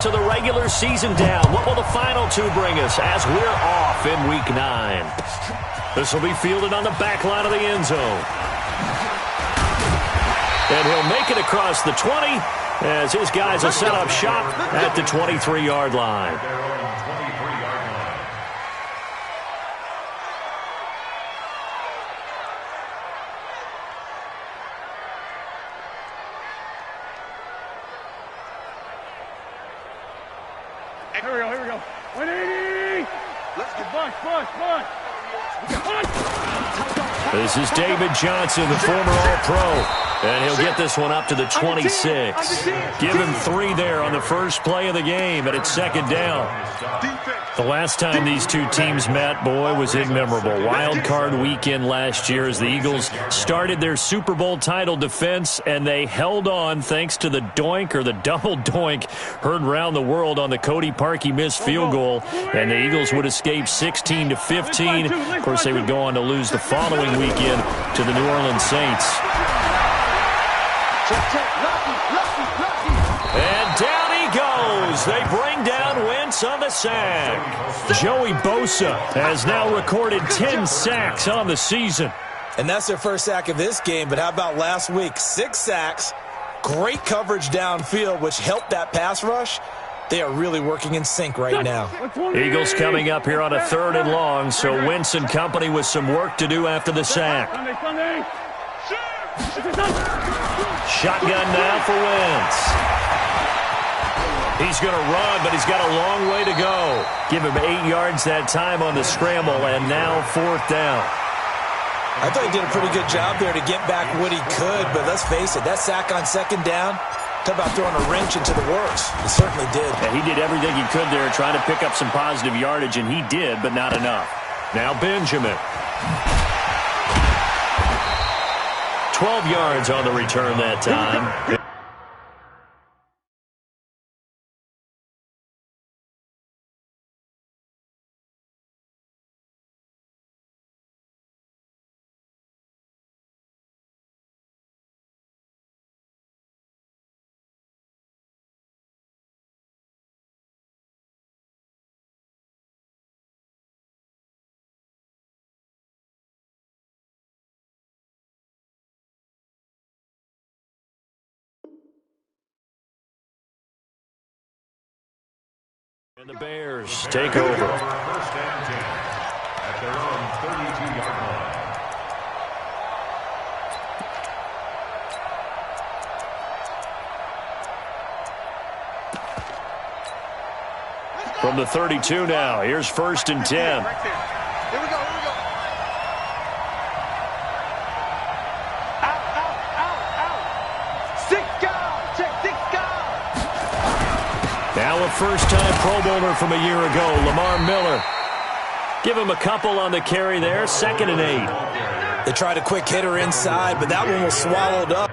To the regular season down. What will the final two bring us as we're off in Week 9? This will be fielded on the back line of the end zone. And he'll make it across the 20 as his guys will set up shop at the 23-yard line. Here we go. 180! Let's go. Bunch. This is David Johnson, the former All-Pro. And he'll get this one up to the 26. Give him 3 there on the first play of the game, and it's second down. The last time these two teams met, boy, was it memorable. Wild card weekend last year as the Eagles started their Super Bowl title defense, and they held on thanks to the doink or the double doink heard around the world on the Cody Parkey missed field goal, and the Eagles would escape 16-15. Of course, they would go on to lose the following weekend to the New Orleans Saints. And down he goes. They bring down Wentz on the sack. Joey Bosa has now recorded 10 sacks on the season. And that's their first sack of this game, but how about last week? 6 sacks, great coverage downfield, which helped that pass rush. They are really working in sync right now. Eagles coming up here on a 3rd and long, so Wentz and company with some work to do after the sack. Shotgun now for Wentz. He's going to run, but he's got a long way to go. Give him 8 yards that time on the scramble, and now 4th down. I thought he did a pretty good job there to get back what he could, but let's face it, that sack on 2nd down, talk about throwing a wrench into the works. He certainly did. Yeah, he did everything he could there trying to pick up some positive yardage, and he did, but not enough. Now Benjamin. 12 yards on the return that time. And the Bears take over. First and 10 at their own 32-yard line. From the 32 now, here's 1st and 10. Here we go. Out. 6 guys. Check 6 guys. Now a first-time Pro Bowler from a year ago, Lamar Miller. Give him a couple on the carry there, 2nd and 8. They tried a quick hitter inside, but that one was swallowed up.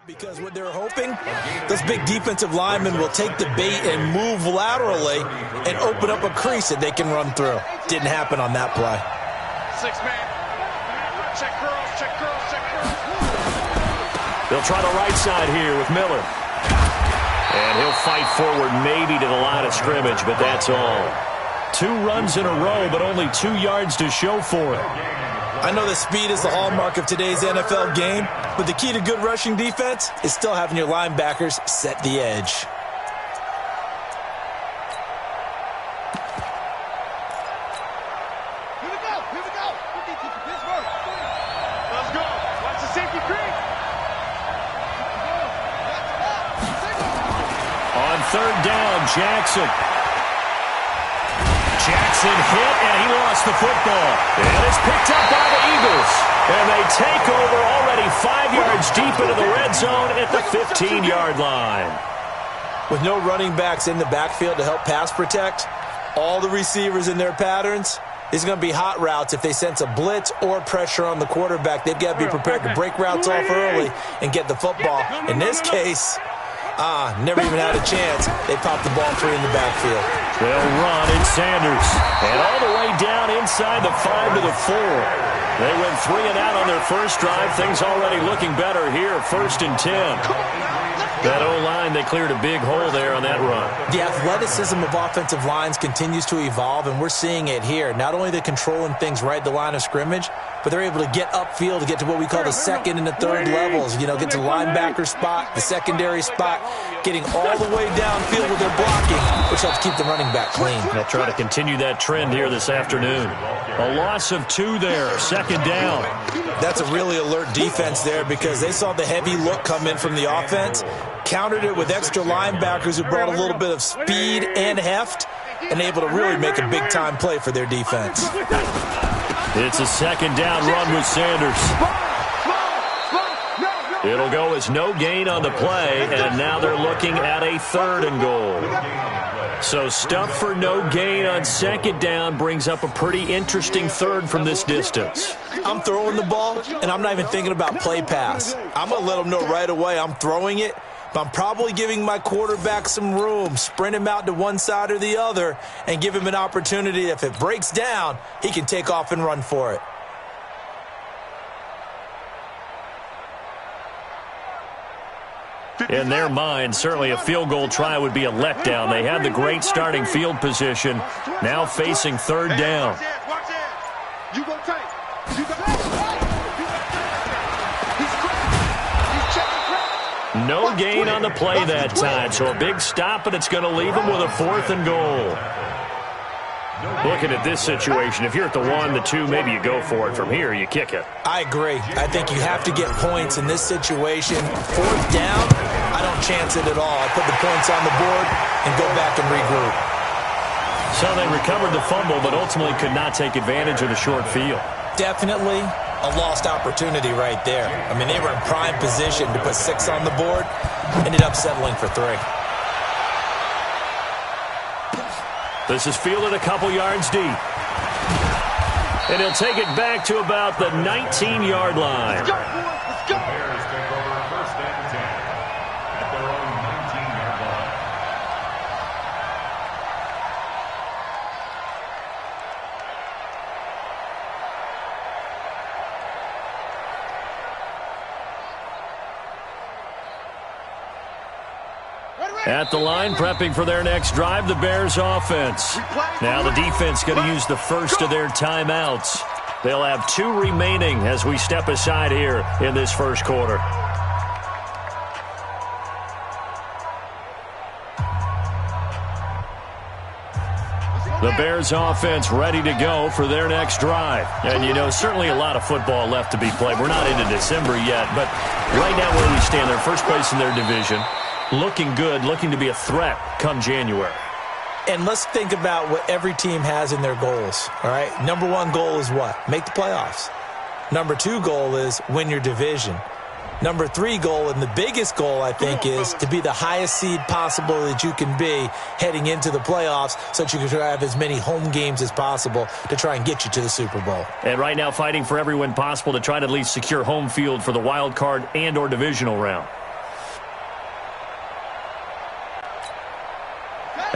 Because what they're hoping, those big defensive linemen will take the bait and move laterally and open up a crease that they can run through. Didn't happen on that play. 6-man. Check girls, check girls, check girls. They'll try the right side here with Miller. And he'll fight forward maybe to the line of scrimmage, but that's all. 2 runs in a row, but only 2 yards to show for it. I know that speed is the hallmark of today's NFL game, but the key to good rushing defense is still having your linebackers set the edge. Here we go, here we go. Let's go. Watch the safety creep. On 3rd down, Jackson hit, and he lost the football. And it's picked up by the Eagles. And they take over already 5 yards deep into the red zone at the 15-yard line. With no running backs in the backfield to help pass protect, all the receivers in their patterns, it's going to be hot routes if they sense a blitz or pressure on the quarterback. They've got to be prepared to break routes off early and get the football. In this case, never even had a chance. They popped the ball free in the backfield. They'll run in Sanders. And all the way down inside the 5 to the 4. They went 3 and out on their first drive. Things already looking better here. 1st and 10. That O-line, they cleared a big hole there on that run. The athleticism of offensive lines continues to evolve, and we're seeing it here. Not only they're controlling things right at the line of scrimmage, but they're able to get upfield to get to what we call the 2nd and the 3rd levels. You know, get to the linebacker spot, the secondary spot, getting all the way downfield with their blocking, which helps keep the running back clean. They'll try to continue that trend here this afternoon. A loss of 2 there, 2nd down. That's a really alert defense there because they saw the heavy look come in from the offense, countered it with extra linebackers who brought a little bit of speed and heft, and able to really make a big-time play for their defense. It's a 2nd down run with Sanders. It'll go as no gain on the play, and now they're looking at a 3rd and goal. So stuff for no gain on 2nd down brings up a pretty interesting 3rd from this distance. I'm throwing the ball, and I'm not even thinking about play pass. I'm going to let them know right away I'm throwing it, but I'm probably giving my quarterback some room, sprint him out to one side or the other, and give him an opportunity. If it breaks down, he can take off and run for it. In their mind, certainly a field goal try would be a letdown. They had the great starting field position, now facing 3rd down. No gain on the play that time, so a big stop, and it's going to leave them with a 4th and goal. Looking at this situation, if you're at the 1, the 2, maybe you go for it. From here, you kick it. I agree. I think you have to get points in this situation. 4th down, I don't chance it at all. I put the points on the board and go back and regroup. So they recovered the fumble, but ultimately could not take advantage of the short field. Definitely a lost opportunity right there. I mean, they were in prime position to put 6 on the board, ended up settling for 3. This is fielded a couple yards deep. And he'll take it back to about the 19-yard line. Let's go, boys, let's go. Bears take over 1st and 10 at their own 19-yard line. At the line, prepping for their next drive, the Bears offense. Now the defense going to use the first of their timeouts. They'll have 2 remaining as we step aside here in this first quarter. The Bears offense ready to go for their next drive. And, you know, certainly a lot of football left to be played. We're not into December yet, but right now where we stand, they're first place in their division. Looking good, looking to be a threat come January. And let's think about what every team has in their goals, all right? Number 1 goal is what? Make the playoffs. Number 2 goal is win your division. Number 3 goal, and the biggest goal, I think, is to be the highest seed possible that you can be heading into the playoffs so that you can have as many home games as possible to try and get you to the Super Bowl. And right now fighting for every win possible to try to at least secure home field for the wild card and or divisional round.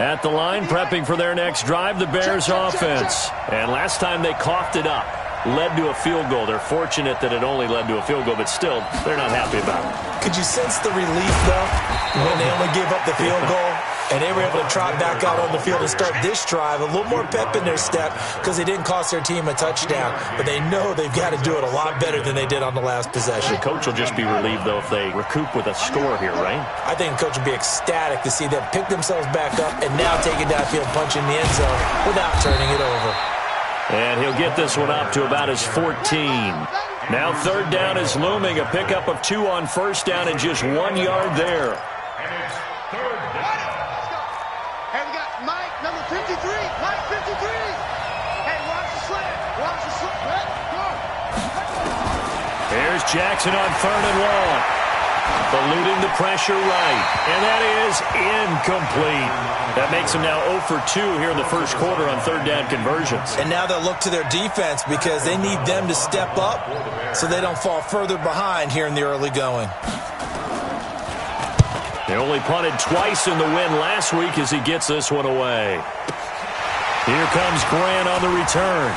At the line, prepping for their next drive, the Bears offense. And last time they coughed it up, led to a field goal. They're fortunate that it only led to a field goal, but still, they're not happy about it. Could you sense the relief, though, when they only gave up the field goal and they were able to trot back out on the field and start this drive? A little more pep in their step because they didn't cost their team a touchdown, but they know they've got to do it a lot better than they did on the last possession. The coach will just be relieved, though, if they recoup with a score here, right? I think the coach will be ecstatic to see them pick themselves back up and now take it downfield, punch in the end zone without turning it over. And he'll get this one up to about his 14. Now third down is looming. A pickup of 2 on first down and just 1 yard there. And it's third down. Hey, we got Mike, number 53. Mike, 53. Hey, watch the slant. Watch the slant. Go. Here's Jackson on third and long. Eluding the pressure right. And that is incomplete. That makes them now 0 for 2 here in the first quarter on third down conversions. And now they'll look to their defense because they need them to step up so they don't fall further behind here in the early going. They only punted twice in the win last week as he gets this one away. Here comes Grant on the return.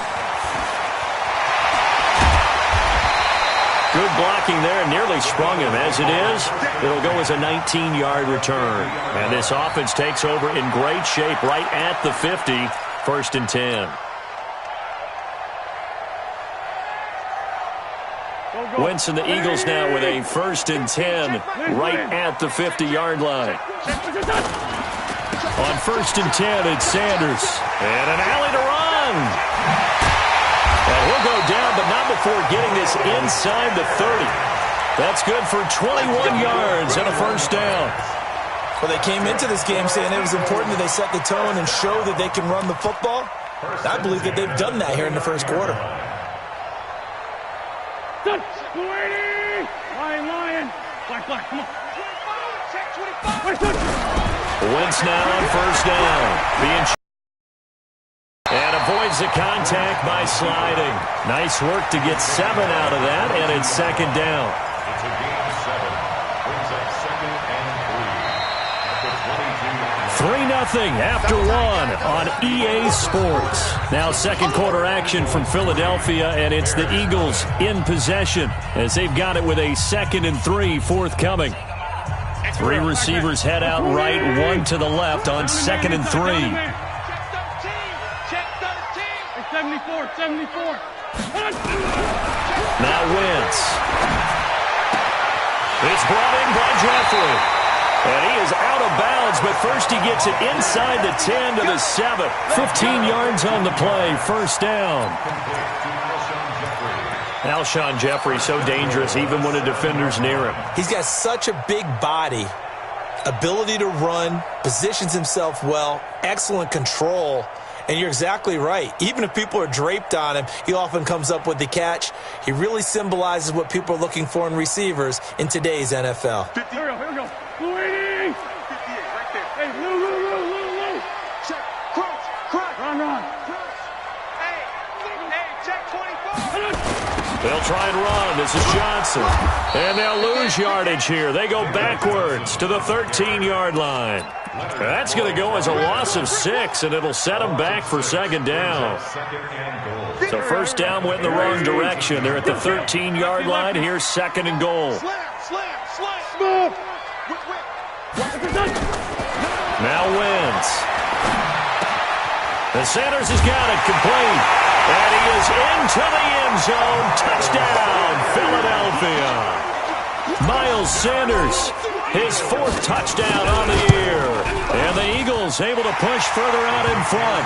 Good blocking there, nearly sprung him. As it is, it'll go as a 19-yard return. And this offense takes over in great shape right at the 50, 1st and 10. Wentz and the Eagles now with a 1st and 10 right at the 50-yard line. On 1st and 10, it's Sanders. And an alley to run. And he'll go down, but not before getting this inside the 30. That's good for 21 yards and a first down. Well, they came into this game saying it was important that they set the tone and show that they can run the football. I believe that they've done that here in the first quarter. Lion. Black, come on. Check 25. Wentz now on first down. And avoids the contact by sliding. Nice work to get 7 out of that, and it's 2nd down. It's a gain of 7. Brings up 2nd and 3 at the 22. 3-0 after 1 on EA Sports. Now second quarter action from Philadelphia, and it's the Eagles in possession as they've got it with a 2nd and 3 forthcoming. 3 receivers head out right, 1 to the left on 2nd and 3. Check 13. 74. Now Wentz. It's brought in by Jeffrey. And he is out of bounds, but first he gets it inside the 10 to the 7. 15 yards on the play, first down. Alshon Jeffrey, so dangerous even when a defender's near him. He's got such a big body, ability to run, positions himself well, excellent control. And you're exactly right. Even if people are draped on him, he often comes up with the catch. He really symbolizes what people are looking for in receivers in today's NFL. Here we go. Blue 80. 58, right there. Hey, Lou. Check. Cross. Run. Hey, check 24. They'll try and run. This is Johnson. And they'll lose yardage here. They go backwards to the 13-yard line. That's going to go as a loss of 6, and it'll set them back for 2nd down. So first down went in the wrong direction. They're at the 13-yard line. Here's 2nd and goal. Slam. Now Wentz. And Sanders has got it complete. And he is into the end zone. Touchdown, Philadelphia. Miles Sanders, his 4th touchdown on the year. And the Eagles able to push further out in front.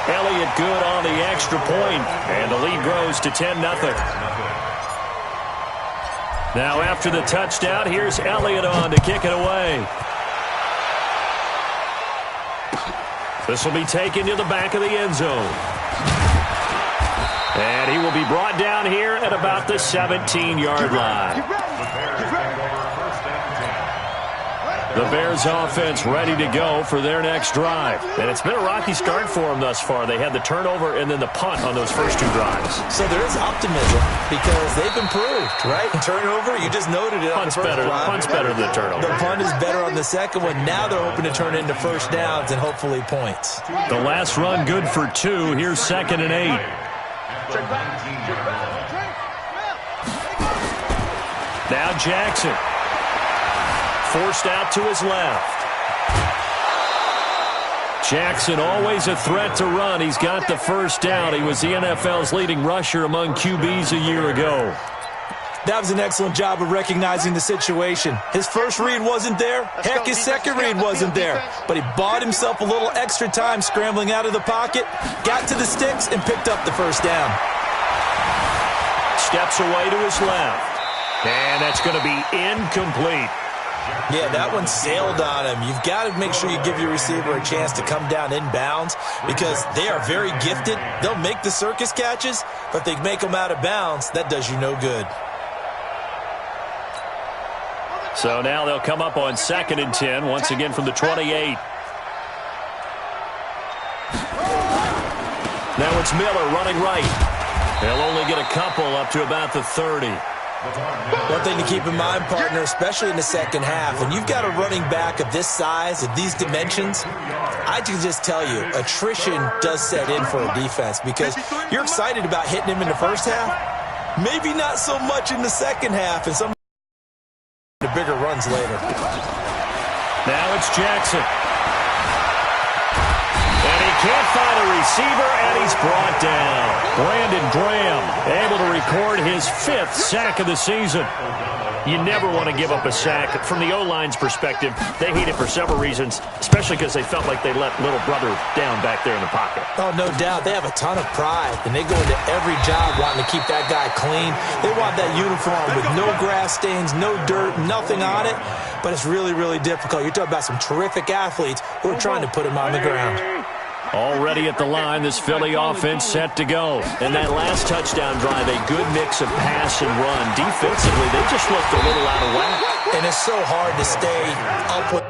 Elliott good on the extra point, and the lead grows to 10-0. Now after the touchdown, here's Elliott on to kick it away. This will be taken to the back of the end zone. And he will be brought down here at about the 17-yard line. The Bears offense ready to go for their next drive. And it's been a rocky start for them thus far. They had the turnover and then the punt on those first 2 drives. So there is optimism because they've improved, right? Turnover, you just noted it. Punt's better. Punt's better than the turnover. The punt is better on the second one. Now they're hoping to turn it into first downs and hopefully points. The last run good for 2. Here's 2nd and 8. Now Jackson. Forced out to his left. Jackson always a threat to run. He's got the first down. He was the NFL's leading rusher among QBs a year ago. That was an excellent job of recognizing the situation. His first read wasn't there. Heck, his second read wasn't there. But he bought himself a little extra time scrambling out of the pocket, got to the sticks, and picked up the first down. Steps away to his left. And that's going to be incomplete. Yeah, that one sailed on him. You've got to make sure you give your receiver a chance to come down inbounds because they are very gifted. They'll make the circus catches, but if they make them out of bounds, that does you no good. So now they'll come up on 2nd and 10, once again from the 28. Now it's Miller running right. They'll only get a couple up to about the 30. One thing to keep in mind, partner, especially in the second half, when you've got a running back of this size, of these dimensions, I can just tell you, attrition does set in for a defense because you're excited about hitting him in the first half, maybe not so much in the second half, and some of the bigger runs later. Now it's Jackson. And he can't find a receiver, and he's brought down. Brandon Graham able to record his 5th sack of the season. You never want to give up a sack. From the O-line's perspective, they hate it for several reasons, especially because they felt like they let little brother down back there in the pocket. Oh, no doubt. They have a ton of pride, and they go into every job wanting to keep that guy clean. They want that uniform with no grass stains, no dirt, nothing on it, but it's really, really difficult. You're talking about some terrific athletes who are trying to put him on the ground. Already at the line, this Philly offense set to go. And that last touchdown drive, a good mix of pass and run. Defensively, they just looked a little out of whack. And it's so hard to stay up with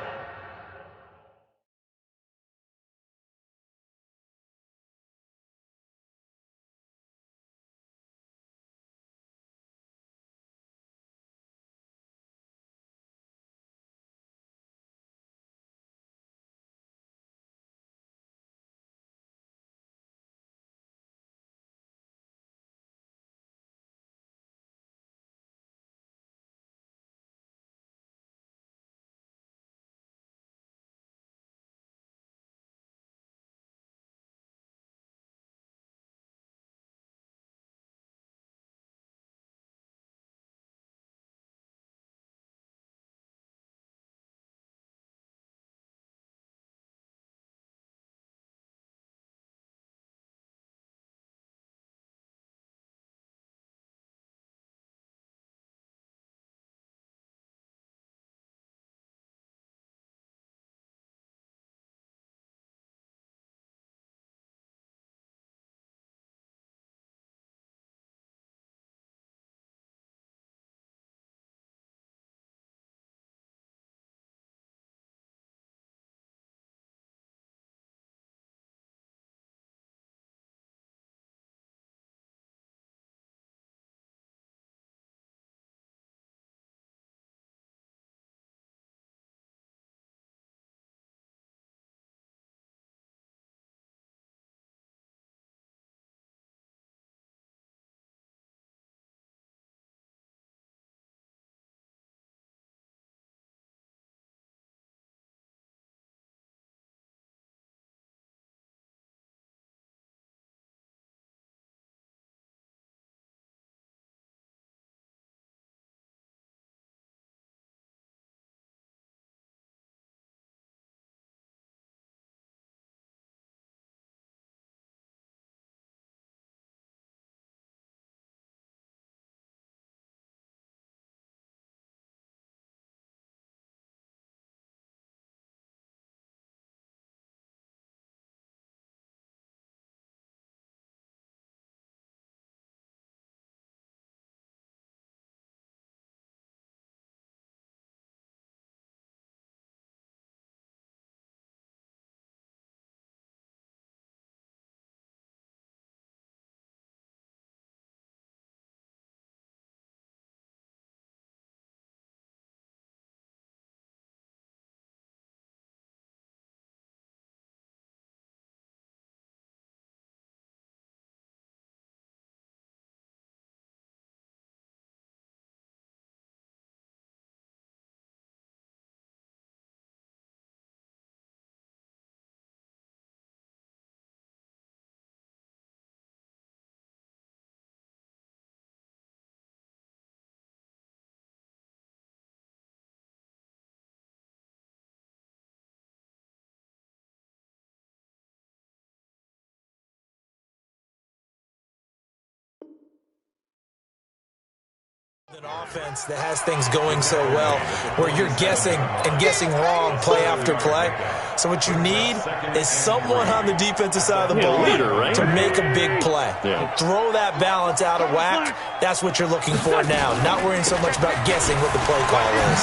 An offense that has things going so well where you're guessing and guessing wrong play after play. So what you need is someone on the defensive side of the ball to make a big play. Throw that balance out of whack. That's what you're looking for now. Not worrying so much about guessing what the play call is.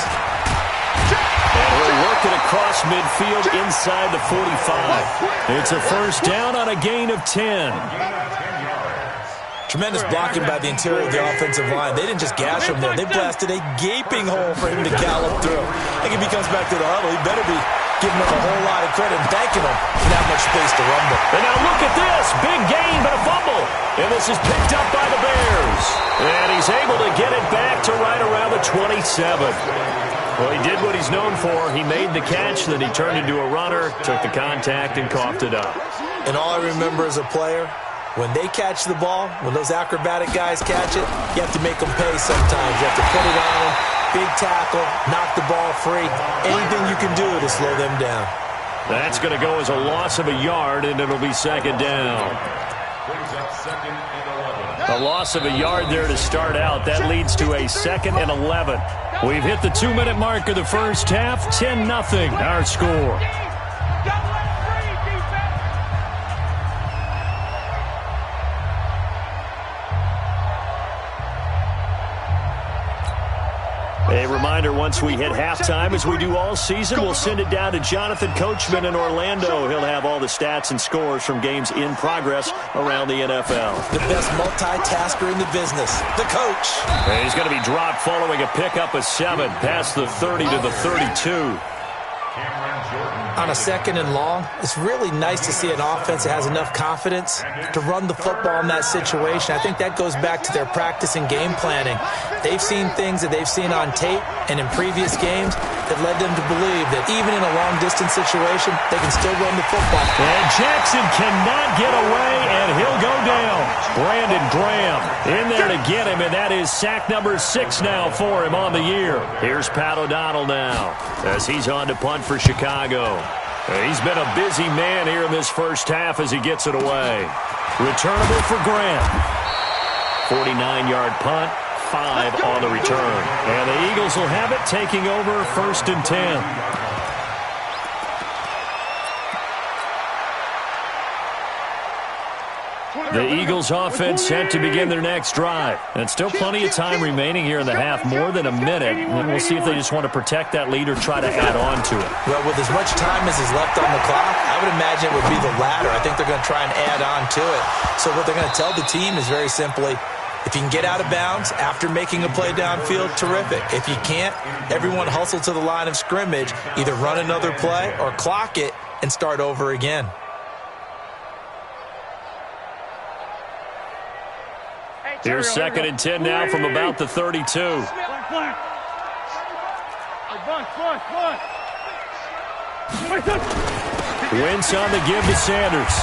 And he'll work it across midfield inside the 45. It's a first down on a gain of 10. Tremendous blocking by the interior of the offensive line. They didn't just gash him there. They blasted a gaping hole for him to gallop through. I think if he comes back to the huddle, he better be giving him a whole lot of credit and thanking him for that much space to rumble. And now look at this. Big gain, but a fumble. And this is picked up by the Bears. And he's able to get it back to right around the 27. Well, he did what he's known for. He made the catch, then he turned into a runner, took the contact, and coughed it up. And all I remember as a player, when they catch the ball, when those acrobatic guys catch it, you have to make them pay sometimes. You have to put it on them, big tackle, knock the ball free. Anything you can do to slow them down. That's going to go as a loss of a yard, and it'll be second down. A loss of a yard there to start out. That leads to a 2nd and 11. We've hit the 2-minute mark of the first half. 10-0 our score. A reminder, once we hit halftime, as we do all season, we'll send it down to Jonathan Coachman in Orlando. He'll have all the stats and scores from games in progress around the NFL. The best multitasker in the business, the coach. And he's going to be dropped following a pickup of 7 past the 30 to the 32. On a 2nd and long, it's really nice to see an offense that has enough confidence to run the football in that situation. I think that goes back to their practice and game planning. They've seen things that they've seen on tape and in previous games that led them to believe that even in a long-distance situation, they can still run the football. And Jackson cannot get away, and he'll go down. Brandon Graham in there to get him, and that is sack number 6 now for him on the year. Here's Pat O'Donnell now as he's on to punt for Chicago. He's been a busy man here in this first half as he gets it away. Returnable for Graham. 49-yard punt, 5 on the return. And the Eagles will have it, taking over 1st and 10. The Eagles offense set to begin their next drive. And still plenty of time remaining here in the half, more than a minute. And we'll see if they just want to protect that lead or try to add on to it. Well, with as much time as is left on the clock, I would imagine it would be the latter. I think they're going to try and add on to it. So what they're going to tell the team is very simply, if you can get out of bounds after making a play downfield, terrific. If you can't, everyone hustle to the line of scrimmage, either run another play or clock it and start over again. Here's 2nd and 10 now from about the 32. Wentz on the give to Sanders.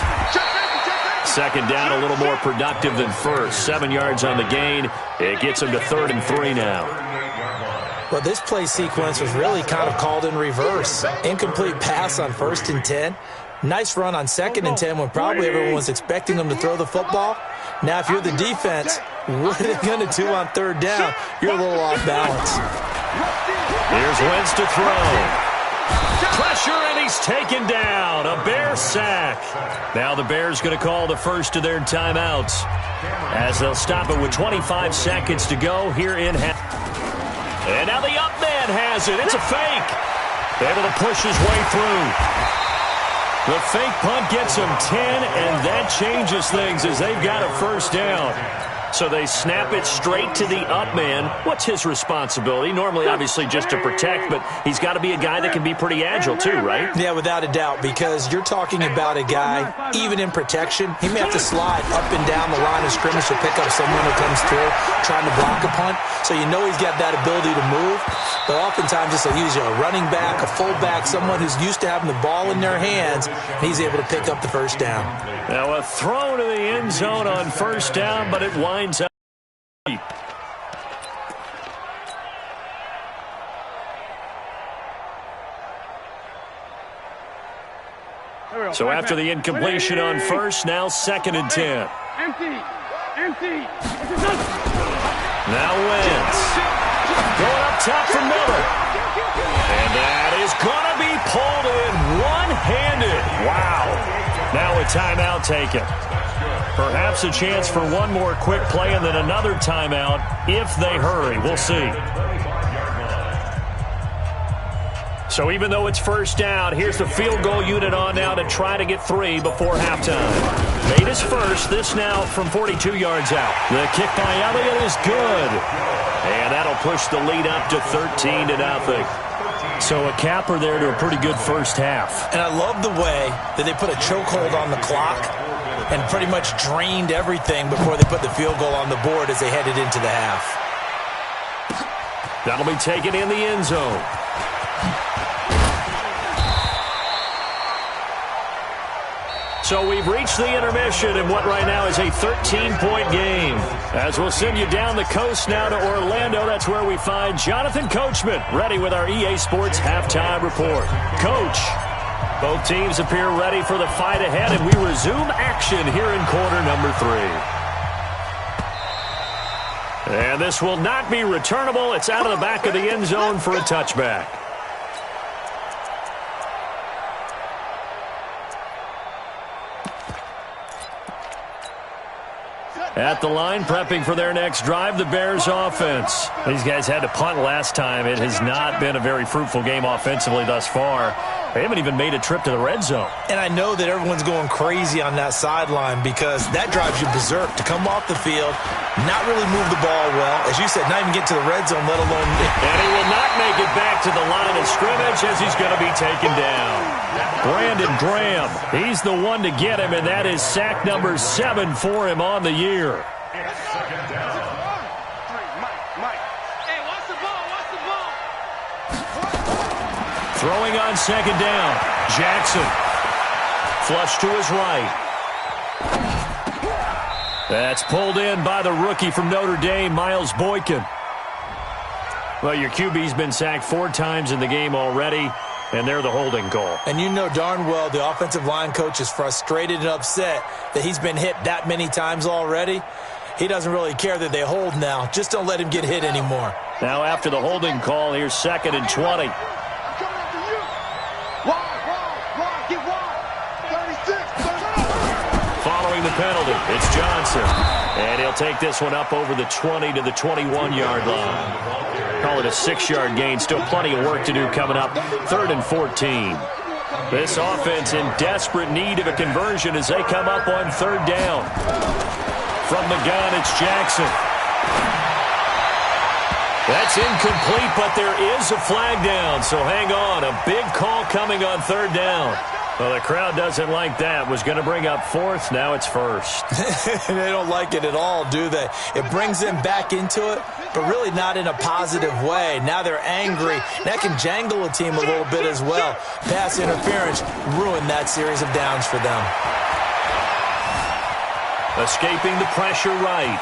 2nd down, a little more productive than first. 7 yards on the gain. It gets him to 3rd and 3 now. Well, this play sequence was really kind of called in reverse. Incomplete pass on 1st and 10. Nice run on 2nd and 10 when probably everyone was expecting them to throw the football. Now, if you're the defense, what are they going to do on 3rd down? You're a little off balance. Here's Wentz to throw. Pressure, and he's taken down. A Bear sack. Now the Bears going to call the first of their timeouts as they'll stop it with 25 seconds to go here in half. And now the up man has it. It's a fake. Able to push his way through. The fake punt gets him 10, and that changes things as they've got a first down. So they snap it straight to the up man. What's his responsibility? Normally, obviously, just to protect, but he's got to be a guy that can be pretty agile too, right? Yeah, without a doubt, because you're talking about a guy, even in protection, he may have to slide up and down the line of scrimmage to pick up someone who comes through trying to block a punt. So you know he's got that ability to move. But oftentimes, it's usually a running back, a fullback, someone who's used to having the ball in their hands, and he's able to pick up the first down. Now a throw to the end zone on 1st down, but it winds up deep. So after the incompletion on 1st, now 2nd and 10. Empty. Now Wentz. Going up top for Miller. And that is going to be pulled in one-handed. Wow. Now a timeout taken. Perhaps a chance for one more quick play and then another timeout if they hurry. We'll see. So even though it's first down, here's the field goal unit on now to try to get 3 before halftime. Made his first. This now from 42 yards out. The kick by Elliott is good. And that'll push the lead up to 13-0. So a capper there to a pretty good first half. And I love the way that they put a chokehold on the clock and pretty much drained everything before they put the field goal on the board as they headed into the half. That'll be taken in the end zone. So we've reached the intermission in what right now is a 13-point game. As we'll send you down the coast now to Orlando, that's where we find Jonathan Coachman ready with our EA Sports Halftime Report. Coach, both teams appear ready for the fight ahead, and we resume action here in quarter number 3. And this will not be returnable. It's out of the back of the end zone for a touchback. At the line, prepping for their next drive, the Bears offense. These guys had to punt last time. It has not been a very fruitful game offensively thus far. They haven't even made a trip to the red zone. And I know that everyone's going crazy on that sideline because that drives you berserk to come off the field, not really move the ball well. As you said, not even get to the red zone, let alone... And he will not make it back to the line of scrimmage as he's going to be taken down. Brandon Graham, he's the one to get him, and that is sack number 7 for him on the year. Throwing on second down. Jackson. Flush to his right. That's pulled in by the rookie from Notre Dame, Miles Boykin. Well, your QB's been sacked 4 times in the game already, and they're the holding call. And you know darn well the offensive line coach is frustrated and upset that he's been hit that many times already. He doesn't really care that they hold now. Just don't let him get hit anymore. Now after the holding call, here's 2nd and 20. Following the penalty, it's Johnson. And he'll take this one up over the 20 to the 21-yard line. Call it a 6-yard gain. Still plenty of work to do coming up. 3rd and 14. This offense in desperate need of a conversion as they come up on 3rd down. From the gun, it's Jackson. That's incomplete, but there is a flag down, so hang on. A big call coming on 3rd down. Well, the crowd doesn't like that. Was going to bring up 4th. Now it's 1st. They don't like it at all, do they? It brings them back into it, but really not in a positive way. Now they're angry. That can jangle a team a little bit as well. Pass interference ruined that series of downs for them. Escaping the pressure right.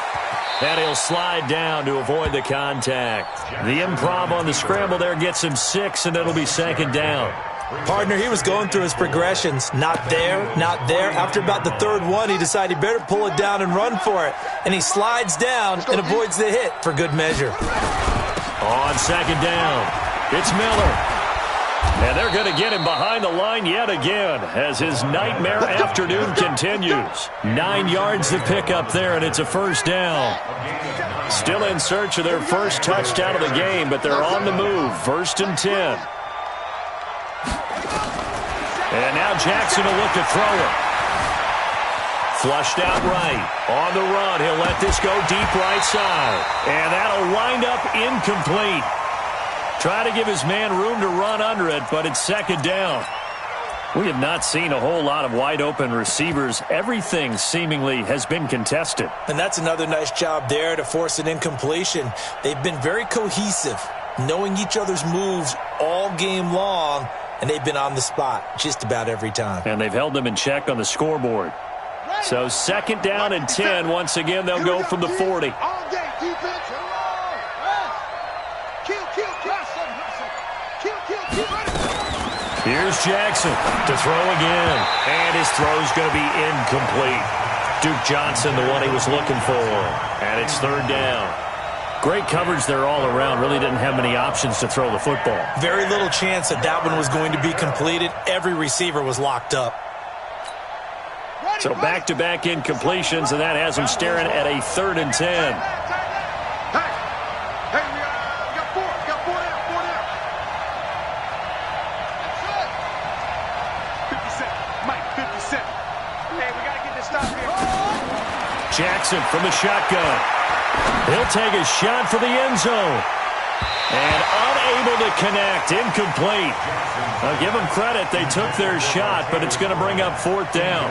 And he'll slide down to avoid the contact. The improv on the scramble there gets him 6, and it'll be 2nd down. Partner, he was going through his progressions. Not there, not there. After about the 3rd one, he decided he better pull it down and run for it. And he slides down and avoids the hit for good measure. On 2nd down, it's Miller. And they're going to get him behind the line yet again as his nightmare afternoon continues. 9 yards to pick up there, and it's a 1st down. Still in search of their first touchdown of the game, but they're on the move. 1st and 10. And now Jackson will look to throw it. Flushed out right. On the run, he'll let this go deep right side. And that'll wind up incomplete. Try to give his man room to run under it, but it's 2nd down. We have not seen a whole lot of wide-open receivers. Everything seemingly has been contested. And that's another nice job there to force an incompletion. They've been very cohesive, knowing each other's moves all game long, and they've been on the spot just about every time. And they've held them in check on the scoreboard. So 2nd down and 10. Once again, they'll go from the 40. Here's Jackson to throw again. And his throw's going to be incomplete. Duke Johnson, the one he was looking for. And it's 3rd down. Great coverage there all around. Really didn't have many options to throw the football. Very little chance that that one was going to be completed. Every receiver was locked up. So back-to-back incompletions, and that has him staring at a 3rd and 10. Hey, we got four down. That's it. 57. Mike, 57. Hey, we got to get this stop here. Jackson from the shotgun. He'll take a shot for the end zone. And unable to connect. Incomplete. I'll give them credit. They took their shot, but it's going to bring up 4th down.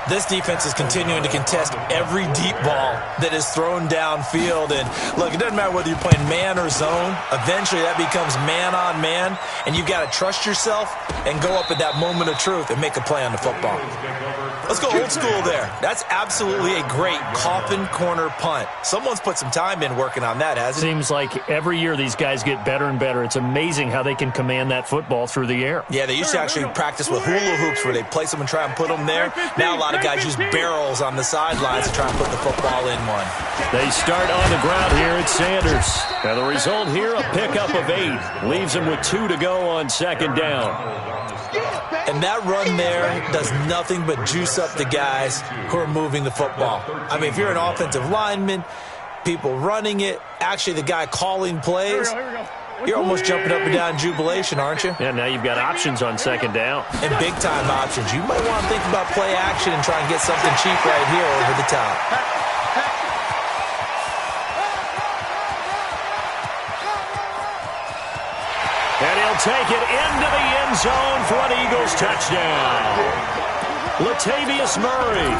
This defense is continuing to contest every deep ball that is thrown downfield. And, look, it doesn't matter whether you're playing man or zone. Eventually, that becomes man-on-man, and you've got to trust yourself and go up at that moment of truth and make a play on the football. Let's go old school there. That's absolutely a great coffin corner punt. Someone's put some time in working on that, hasn't it? Seems like every year these guys get better and better. It's amazing how they can command that football through the air. Yeah, they used to actually practice with hula hoops where they place them and try and put them there. Now a lot of guys use barrels on the sidelines to try and put the football in one. They start on the ground here at Sanders. And the result here, a pickup of 8. Leaves them with 2 to go on 2nd down. And that run there does nothing but juice up the guys who are moving the football. I mean, if you're an offensive lineman, people running it, actually the guy calling plays, you're almost jumping up and down in jubilation, aren't you? Yeah, now you've got options on 2nd down. And big-time options. You might want to think about play action and try and get something cheap right here over the top. And he'll take it into the end zone for an Eagles touchdown. Latavius Murray,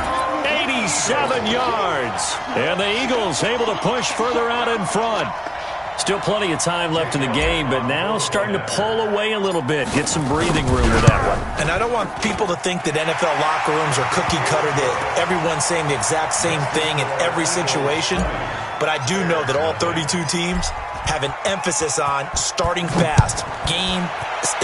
87 yards. And the Eagles able to push further out in front. Still plenty of time left in the game, but now starting to pull away a little bit. Get some breathing room with that one. And I don't want people to think that NFL locker rooms are cookie cutter, that everyone's saying the exact same thing in every situation. But I do know that all 32 teams have an emphasis on starting fast. Game,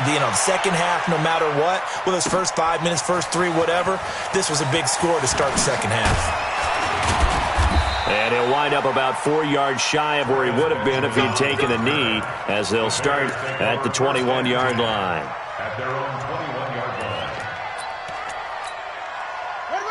the second half, no matter what, whether it's first 5 minutes, first 3, whatever, this was a big score to start the second half. And he'll wind up about 4 yards shy of where he would have been if he'd taken a knee, as they'll start at the 21-yard line. At their own 21-yard line.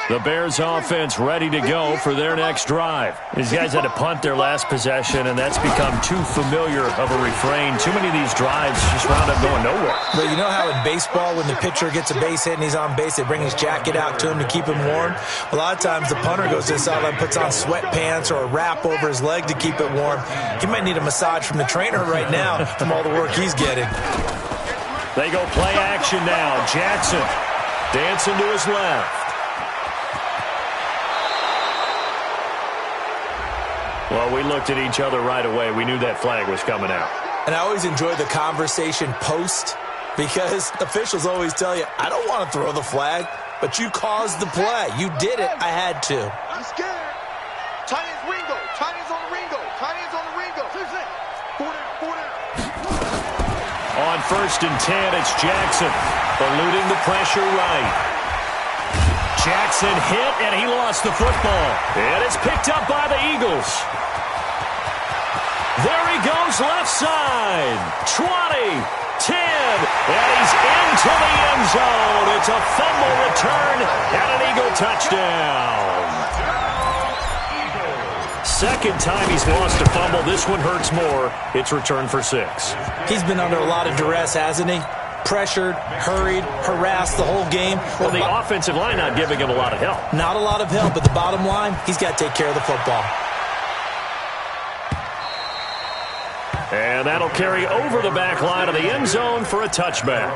The Bears offense ready to go for their next drive. These guys had to punt their last possession, and that's become too familiar of a refrain. Too many of these drives just wound up going nowhere. But you know how in baseball, when the pitcher gets a base hit and he's on base, they bring his jacket out to him to keep him warm? A lot of times the punter goes to the sideline, puts on sweatpants or a wrap over his leg to keep it warm. He might need a massage from the trainer right now from all the work he's getting. They go play action now. Jackson dancing to his left. Well, we looked at each other right away. We knew that flag was coming out. And I always enjoy the conversation post, because officials always tell you, I don't want to throw the flag, but you caused the play. You did it. I had to. I'm scared. Tight ends Ringo. Tight ends on the Ringo. Tight ends on the Ringo. 4 down. On 1st and 10, it's Jackson eluding the pressure right. Jackson hit, and he lost the football. And it's picked up by the Eagles. There he goes left side. 20, 10, and he's into the end zone. It's a fumble return and an Eagle touchdown. Second time he's lost a fumble. This one hurts more. It's returned for 6. He's been under a lot of duress, hasn't he? Pressured, hurried, harassed the whole game. Well, the offensive line not giving him a lot of help. Not a lot of help, but the bottom line, he's got to take care of the football. And that'll carry over the back line of the end zone for a touchback.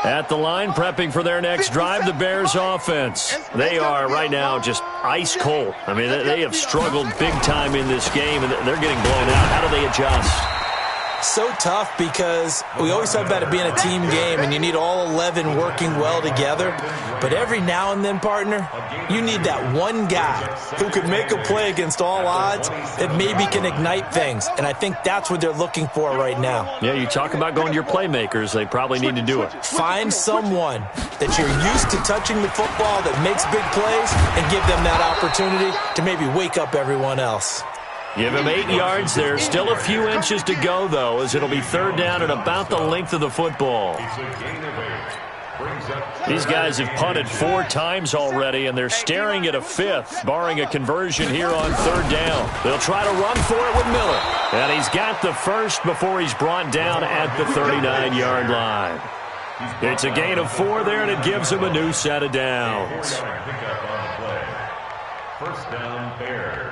At the line, prepping for their next drive, the Bears offense. They are right now just ice cold. I mean, they have struggled big time in this game, and they're getting blown out. How do they adjust? So tough because we always talk about it being a team game and you need all 11 working well together. But every now and then, partner, you need that one guy who could make a play against all odds that maybe can ignite things. And I think that's what they're looking for right now. Yeah, you talk about going to your playmakers. They probably need to do it. Find someone that you're used to touching the football that makes big plays and give them that opportunity to maybe wake up everyone else. Give him 8 yards there. Still a few inches to go, though, as it'll be third down at about the length of the football. These guys have punted 4 times already, and they're staring at a 5th, barring a conversion here on third down. They'll try to run for it with Miller. And he's got the first before he's brought down at the 39-yard line. It's a gain of 4 there, and it gives him a new set of downs. First down, Bears.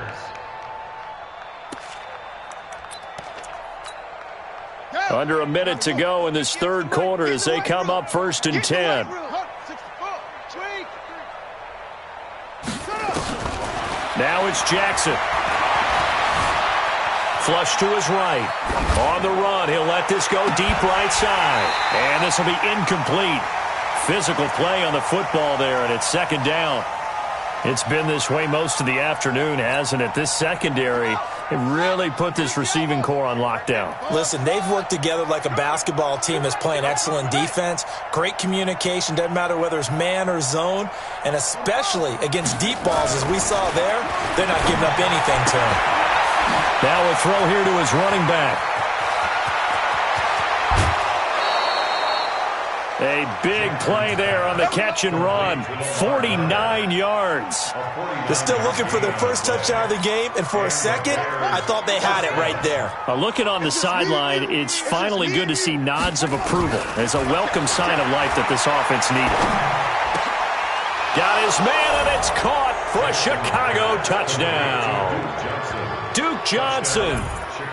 Under a minute to go in this third quarter as they come up first and 10. Now it's Jackson. Flush to his right. On the run, he'll let this go deep right side. And this will be incomplete. Physical play on the football there, and it's second down. It's been this way most of the afternoon, hasn't it? This secondary, it really put this receiving core on lockdown. Listen, they've worked together like a basketball team that's playing excellent defense, great communication, doesn't matter whether it's man or zone, and especially against deep balls, as we saw there, they're not giving up anything to him. Now a throw here to his running back. A big play there on the catch and run. 49 yards. They're still looking for their first touchdown of the game, and for a second, I thought they had it right there. Looking on the sideline, it's finally good to see nods of approval. It's a welcome sign of life that this offense needed. Got his man, and it's caught for a Chicago touchdown. Duke Johnson,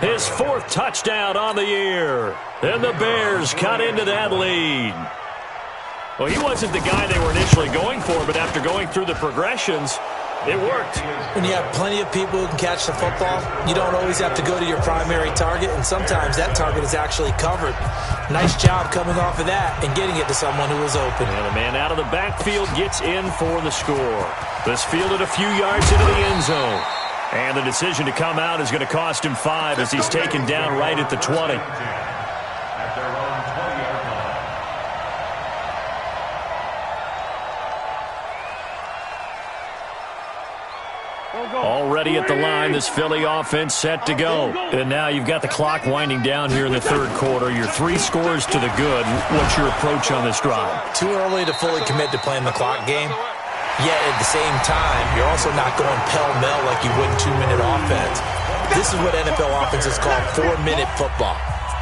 his 4th touchdown on the year. And the Bears cut into that lead. Well, he wasn't the guy they were initially going for, but after going through the progressions, it worked. When you have plenty of people who can catch the football, you don't always have to go to your primary target, and sometimes that target is actually covered. Nice job coming off of that and getting it to someone who was open. And the man out of the backfield gets in for the score. This fielded a few yards into the end zone. And the decision to come out is going to cost him 5 as he's taken down right at the 20. Already at the line, this Philly offense set to go. And now you've got the clock winding down here in the third quarter. You're 3 scores to the good. What's your approach on this drive? Too early to fully commit to playing the clock game. Yet at the same time, you're also not going pell-mell like you would in 2-minute offense. This is what NFL offenses call 4-minute football.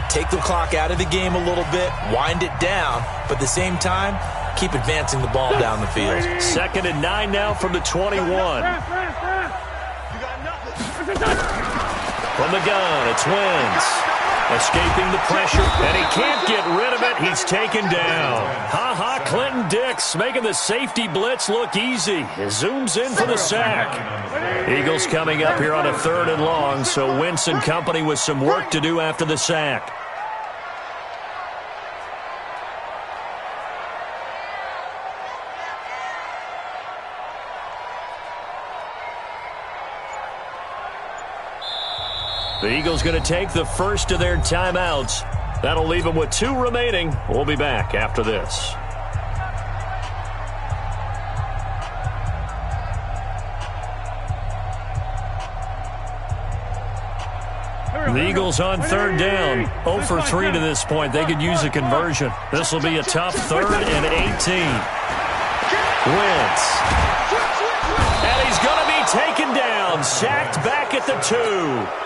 Take the clock out of the game a little bit, wind it down, but at the same time, keep advancing the ball down the field. 2nd and 9 now from the 21. From the gun, it's Wentz. Escaping the pressure, and he can't get rid of it. He's taken down. Clinton Dix making the safety blitz look easy. He zooms in for the sack. Eagles coming up here on a 3rd and long, so Wentz and company with some work to do after the sack. The Eagles going to take the first of their timeouts. That'll leave them with 2 remaining. We'll be back after this. The Eagles on 3rd down. 0 for 3 to this point. They could use a conversion. This will be a tough 3rd and 18. Wentz. And he's going to be taken down. Sacked back at the 2.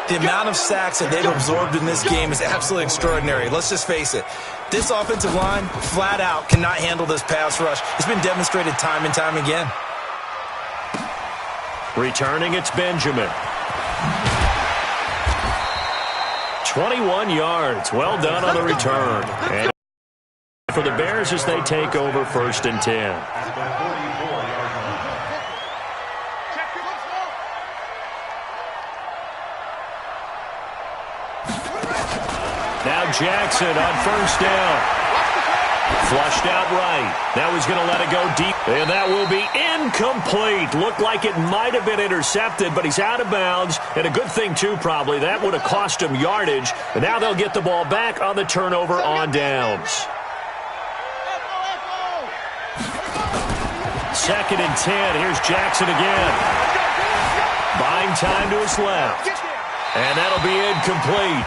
The amount of sacks that they've absorbed in this game is absolutely extraordinary. Let's just face it. This offensive line, flat out, cannot handle this pass rush. It's been demonstrated time and time again. Returning, it's Benjamin. 21 yards. Well done on the return. And for the Bears as they take over 1st and 10. Now Jackson on first down. Flushed out right. Now he's going to let it go deep. And that will be incomplete. Looked like it might have been intercepted, but he's out of bounds. And a good thing, too, probably. That would have cost him yardage. And now they'll get the ball back on the turnover on downs. 2nd and 10. Here's Jackson again. Buying time to his left. And that'll be incomplete.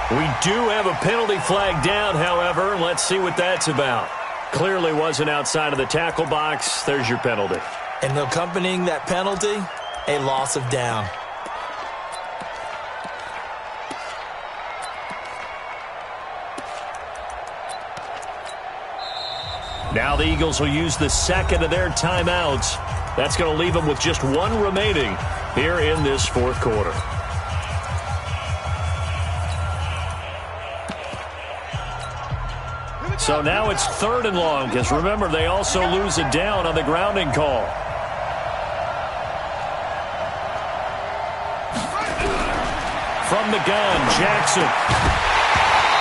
We do have a penalty flag down, however. Let's see what that's about. Clearly wasn't outside of the tackle box. There's your penalty. And accompanying that penalty, a loss of down. Now the Eagles will use the second of their timeouts. That's going to leave them with just one remaining here in this fourth quarter. So now it's 3rd and long, because remember, they also lose a down on the grounding call. From the gun, Jackson.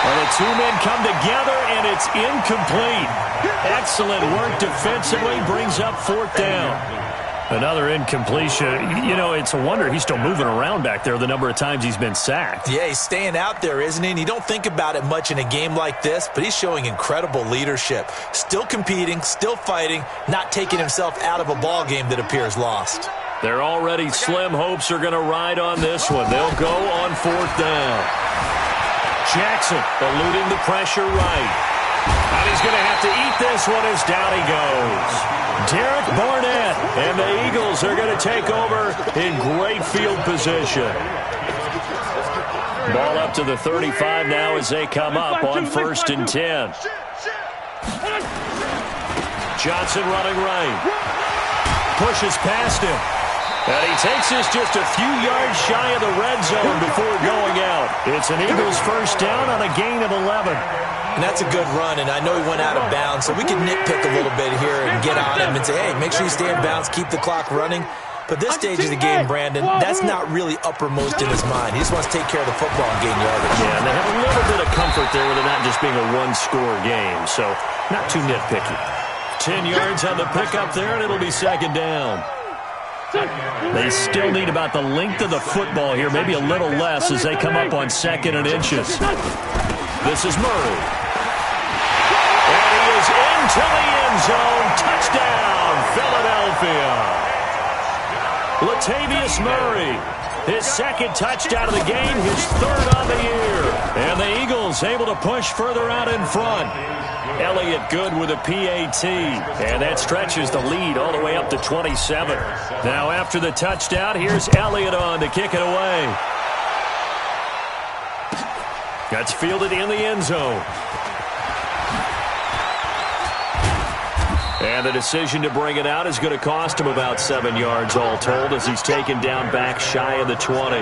And the two men come together, and it's incomplete. Excellent work defensively, brings up 4th down. Another incompletion. You know, it's a wonder he's still moving around back there the number of times he's been sacked. Yeah, he's staying out there, isn't he? And you don't think about it much in a game like this, but he's showing incredible leadership. Still competing, still fighting, not taking himself out of a ball game that appears lost. Their already slim hopes are going to ride on this one. They'll go on 4th down. Jackson eluding the pressure right. And he's going to have to eat this one as down he goes. Derek Barnett and the Eagles are going to take over in great field position. Ball up to the 35 now as they come up on 1st and 10. Johnson running right. Pushes past him. And he takes this just a few yards shy of the red zone before going out. It's an Eagles first down on a gain of 11. And that's a good run, and I know he went out of bounds, so we can nitpick a little bit here and get on him and say, hey, make sure you stay in bounds, keep the clock running. But this stage of the game, Brandon, that's not really uppermost in his mind. He just wants to take care of the football and gain yardage. Yeah, and they have a little bit of comfort there with it not just being a one-score game, so not too nitpicky. 10 yards on the pickup there, and it'll be 2nd down. They still need about the length of the football here, maybe a little less as they come up on 2nd and inches. This is Murray. And he is into the end zone. Touchdown, Philadelphia. Latavius Murray, his 2nd touchdown of the game, his 3rd on the year. And the Eagles able to push further out in front. Elliott good with a PAT, and that stretches the lead all the way up to 27. Now after the touchdown, here's Elliott on to kick it away. That's fielded in the end zone. And the decision to bring it out is going to cost him about 7 yards all told as he's taken down back shy of the 20.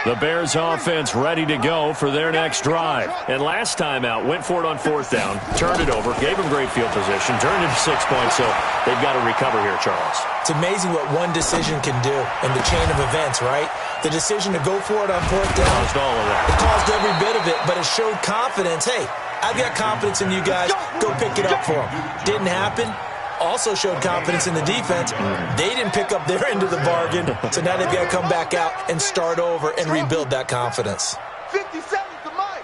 The Bears offense ready to go for their next drive. And last time out, went for it on 4th down, turned it over, gave them great field position, turned it to 6 points, so they've got to recover here, Charles. It's amazing what one decision can do in the chain of events, right? The decision to go for it on 4th down. Caused all of that. It caused every bit of it, but it showed confidence. Hey, I've got confidence in you guys. Go pick it up for them. Didn't happen. Also showed confidence in the defense. They didn't pick up their end of the bargain, so now they've got to come back out and start over and rebuild that confidence. 57's the mic.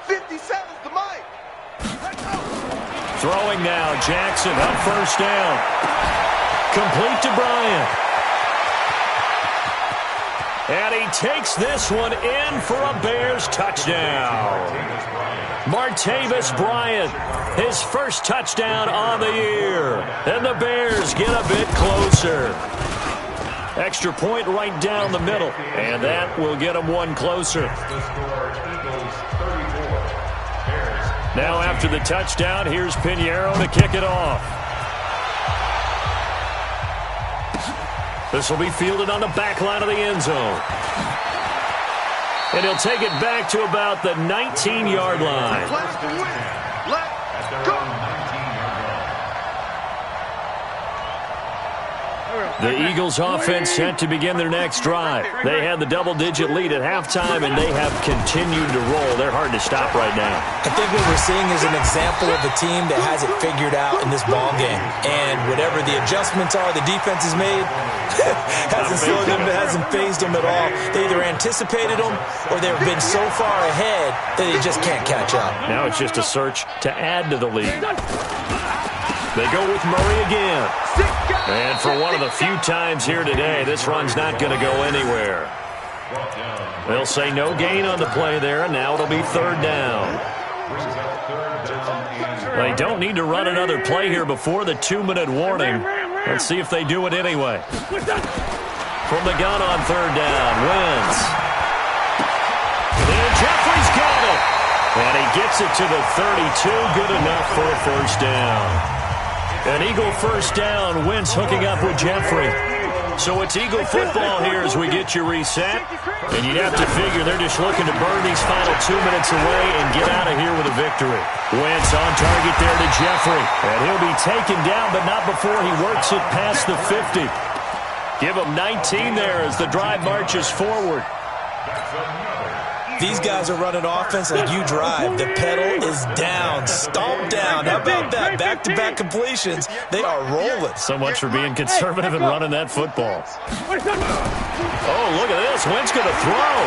57's the mic. Throwing now, Jackson on 1st down. Complete to Bryant. And he takes this one in for a Bears touchdown. Martavis Bryant, his 1st touchdown on the year. And the Bears get a bit closer. Extra point right down the middle. And that will get them one closer. Now after the touchdown, here's Pinheiro to kick it off. This will be fielded on the back line of the end zone. And he'll take it back to about the 19-yard line. There we go. The Eagles offense set to begin their next drive. They had the double-digit lead at halftime, and they have continued to roll. They're hard to stop right now. I think what we're seeing is an example of a team that has it figured out in this ball game. And whatever the adjustments are the defense has made, hasn't slowed them, hasn't phased them at all. They either anticipated them or they've been so far ahead that they just can't catch up. Now it's just a search to add to the lead. They go with Murray again. And for one of the few times here today, this run's not going to go anywhere. They'll say no gain on the play there, and now it'll be third down. They don't need to run another play here before the 2-minute warning. Let's see if they do it anyway. From the gun on third down, Wentz. And Jeffrey's got it. And he gets it to the 32, good enough for a first down. An Eagle first down, Wentz hooking up with Jeffrey. So it's Eagle football here as we get you reset. And you'd have to figure they're just looking to burn these final 2 minutes away and get out of here with a victory. Wentz on target there to Jeffrey. And he'll be taken down, but not before he works it past the 50. Give him 19 there as the drive marches forward. These guys are running offense like you drive. The pedal is down, stomp down. How about that? Back-to-back completions. They are rolling. So much for being conservative and running that football. Oh, look at this. Wentz going to throw.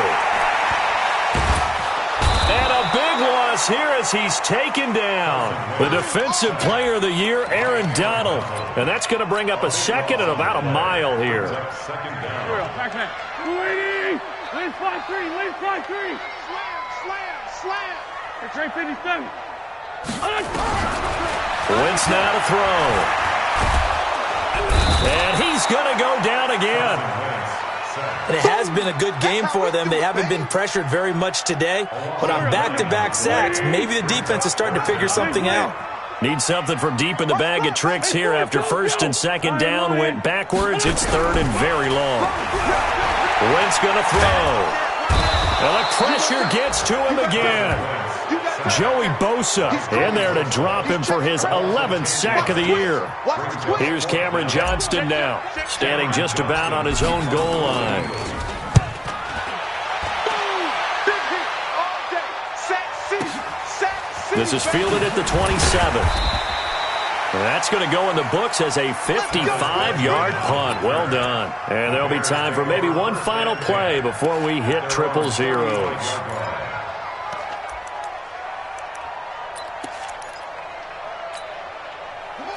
And a big loss here as he's taken down. The defensive player of the year, Aaron Donald. And that's going to bring up a second and about a mile here. Lead 5-3, lead 5-3. Slam. It's right 57. Wentz now to throw. And he's going to go down again. And it has been a good game for them. They haven't been pressured very much today. But on back-to-back sacks, maybe the defense is starting to figure something out. Need something from deep in the bag of tricks here after first and second down went backwards. It's third and very long. Wentz going to throw. Well, the pressure gets to him again. Joey Bosa in there to drop him for his 11th sack of the year. Here's Cameron Johnston now, standing just about on his own goal line. This is fielded at the 27. That's going to go in the books as a 55-yard punt. Well done. And there'll be time for maybe one final play before we hit triple zeros.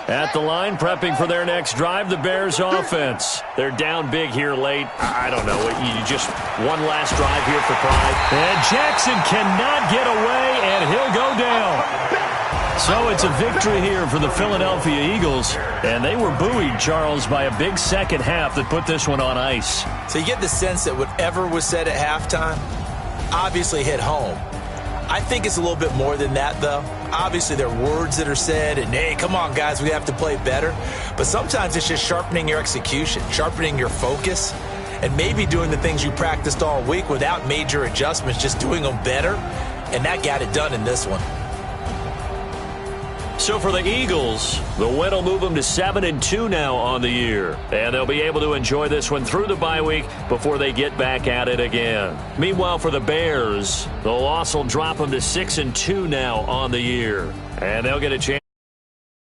At the line, prepping for their next drive, the Bears offense. They're down big here late. I don't know. You just one last drive here for pride. And Jackson cannot get away, and he'll go down. So it's a victory here for the Philadelphia Eagles. And they were buoyed, Charles, by a big second half that put this one on ice. So you get the sense that whatever was said at halftime obviously hit home. I think it's a little bit more than that, though. Obviously, there are words that are said, and, hey, come on, guys, we have to play better. But sometimes it's just sharpening your execution, sharpening your focus, and maybe doing the things you practiced all week without major adjustments, just doing them better. And that got it done in this one. So for the Eagles, the win will move them to 7-2 now on the year. And they'll be able to enjoy this one through the bye week before they get back at it again. Meanwhile, for the Bears, the loss will drop them to 6-2 now on the year. And they'll get a chance.